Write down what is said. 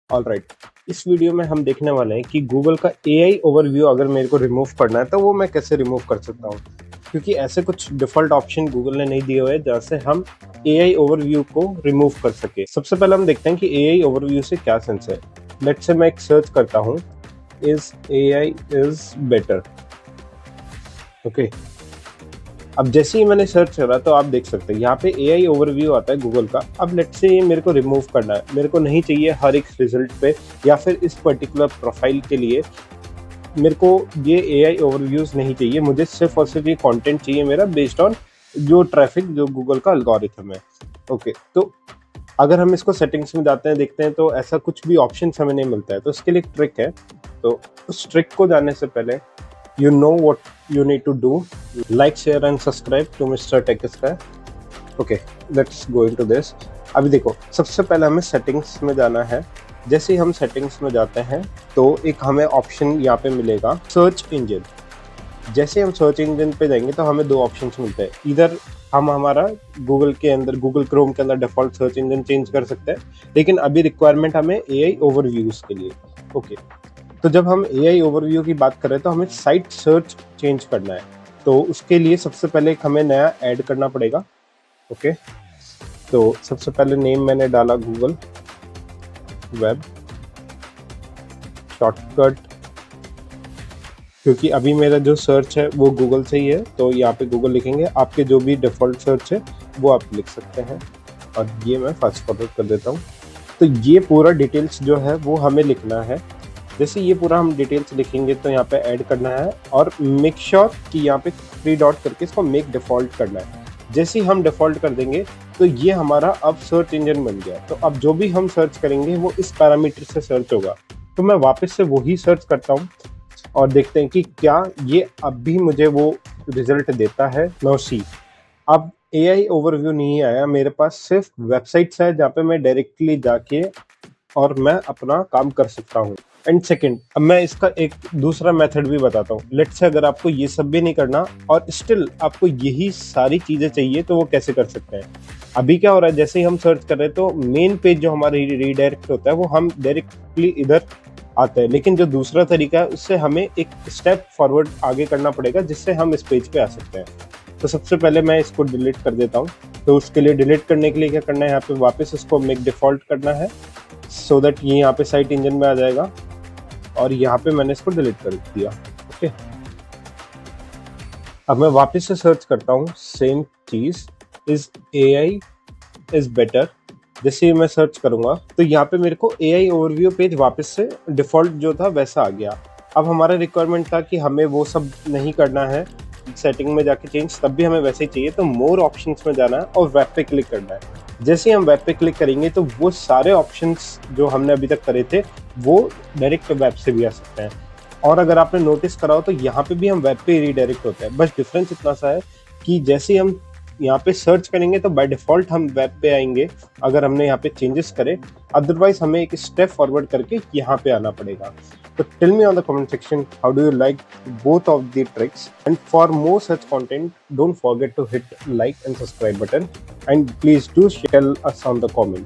Alright, इस video में हम देखने वाले हैं कि गूगल का एआई ओवरव्यू अगर मेरे को रिमूव करना है तो वो मैं कैसे रिमूव कर सकता हूँ, क्योंकि ऐसे कुछ डिफ़ॉल्ट ऑप्शन गूगल ने नहीं दिए हुए हैं जहाँ से हम एआई ओवरव्यू को रिमूव कर सके। सबसे पहले हम देखते हैं कि एआई ओवरव्यू से क्या सेंस है। लेट्स से मैं एक सर्च करता हूँ, is AI is better. Okay, अब जैसे ही मैंने सर्च करा तो आप देख सकते हैं यहाँ पे एआई ओवरव्यू आता है गूगल का। अब लेट्स से ये मेरे को रिमूव करना है, मेरे को नहीं चाहिए हर एक रिजल्ट पे या फिर इस पर्टिकुलर प्रोफाइल के लिए मेरे को ये एआई ओवरव्यूज नहीं चाहिए। मुझे सिर्फ और सिर्फ ये कंटेंट चाहिए मेरा बेस्ड ऑन जो ट्रैफिक जो गूगल का एल्गोरिथम है। ओके, तो अगर हम इसको सेटिंग्स में जाते हैं देखते हैं तो ऐसा कुछ भी ऑप्शन हमें नहीं मिलता है। तो इसके लिए एक ट्रिक है, तो उस ट्रिक को जानने से पहले you know what you need to do. Like, share and subscribe to Mr. Tech Sky. Okay, let's go into this. अभी देखो, सबसे पहले हमें सेटिंग्स में जाना है। जैसे ही हम सेटिंग्स में जाते हैं तो एक हमें ऑप्शन यहाँ पे मिलेगा सर्च इंजन। जैसे हम सर्च इंजन पे जाएंगे तो हमें दो ऑप्शंस मिलते हैं। इधर हम हमारा गूगल के अंदर गूगल क्रोम के अंदर डिफॉल्ट सर्च इंजन चेंज कर सकते हैं, लेकिन अभी रिक्वायरमेंट हमें एआई ओवरव्यूज के लिए। ओके, तो जब हम एआई ओवरव्यू की बात करें तो हमें साइट सर्च चेंज करना है। तो उसके लिए सबसे पहले एक हमें नया ऐड करना पड़ेगा। ओके, तो सबसे पहले नेम मैंने डाला गूगल वेब शॉर्टकट, क्योंकि अभी मेरा जो सर्च है वो गूगल से ही है तो यहाँ पे गूगल लिखेंगे। आपके जो भी डिफ़ॉल्ट सर्च है वो आप लिख सकते हैं, और ये मैं फास्ट फॉरवर्ड कर देता हूँ। तो ये पूरा डिटेल्स जो है वो हमें लिखना है। जैसे ये पूरा हम डिटेल्स लिखेंगे तो यहाँ पे ऐड करना है, और मेक श्योर कि यहाँ पे 3 डॉट करके इसको मेक डिफ़ॉल्ट करना है। जैसे ही हम डिफ़ॉल्ट कर देंगे तो ये हमारा अब सर्च इंजन बन गया। तो अब जो भी हम सर्च करेंगे वो इस पैरामीटर से सर्च होगा। तो मैं वापस से वही सर्च करता हूँ और देखते हैं कि क्या ये अब भी मुझे वो रिजल्ट देता है। नाउ सी, अब एआई ओवरव्यू नहीं आया, मेरे पास सिर्फ वेबसाइट्स है जहाँ पे मैं डायरेक्टली जाके और मैं अपना काम कर सकता हूँ। एंड सेकंड, अब मैं इसका एक दूसरा मेथड भी बताता हूँ। लेट्स से अगर आपको ये सब भी नहीं करना और स्टिल आपको यही सारी चीजें चाहिए तो वो कैसे कर सकते हैं। अभी क्या हो रहा है, जैसे ही हम सर्च कर रहे हैं तो मेन पेज जो हमारा रीडायरेक्ट होता है वो हम डायरेक्टली इधर आता है, लेकिन जो दूसरा तरीका है उससे हमें एक स्टेप फॉरवर्ड आगे करना पड़ेगा जिससे हम इस पेज पे आ सकते हैं। तो सबसे पहले मैं इसको डिलीट कर देता हूँ। तो उसके लिए डिलीट करने के लिए क्या करना है, यहाँ पे वापस इसको मेक डिफॉल्ट करना है सो दैट ये यहाँ पे साइट इंजन में आ जाएगा, और यहाँ पे मैंने इसको डिलीट कर दिया। ओके, अब मैं वापस से सर्च करता हूँ सेम चीज, इज एआई इज बेटर। जैसे ही मैं सर्च करूंगा तो यहाँ पे मेरे को एआई ओवरव्यू पेज वापस से डिफॉल्ट जो था वैसा आ गया। अब हमारा रिक्वायरमेंट था कि हमें वो सब नहीं करना है सेटिंग में जाके चेंज, तब भी हमें वैसे ही चाहिए। तो मोर ऑप्शंस में जाना है और वेब पे क्लिक करना है। जैसे ही हम वेब पे क्लिक करेंगे तो वो सारे ऑप्शंस जो हमने अभी तक करे थे वो डायरेक्ट वेब से भी आ सकते हैं। और अगर आपने नोटिस करा हो तो यहाँ पे भी हम वेब पे रीडायरेक्ट होते हैं। बस डिफरेंस इतना सा है कि जैसे ही हम यहाँ पे सर्च करेंगे तो बाय डिफॉल्ट हम वेब पे आएंगे अगर हमने यहाँ पे चेंजेस करे, अदरवाइज हमें एक स्टेप फॉरवर्ड करके यहाँ पे आना पड़ेगा। तो tell me on the comment section how do you like both of the tricks, and for more such content don't forget to hit like and subscribe button, and please do tell us on the comment.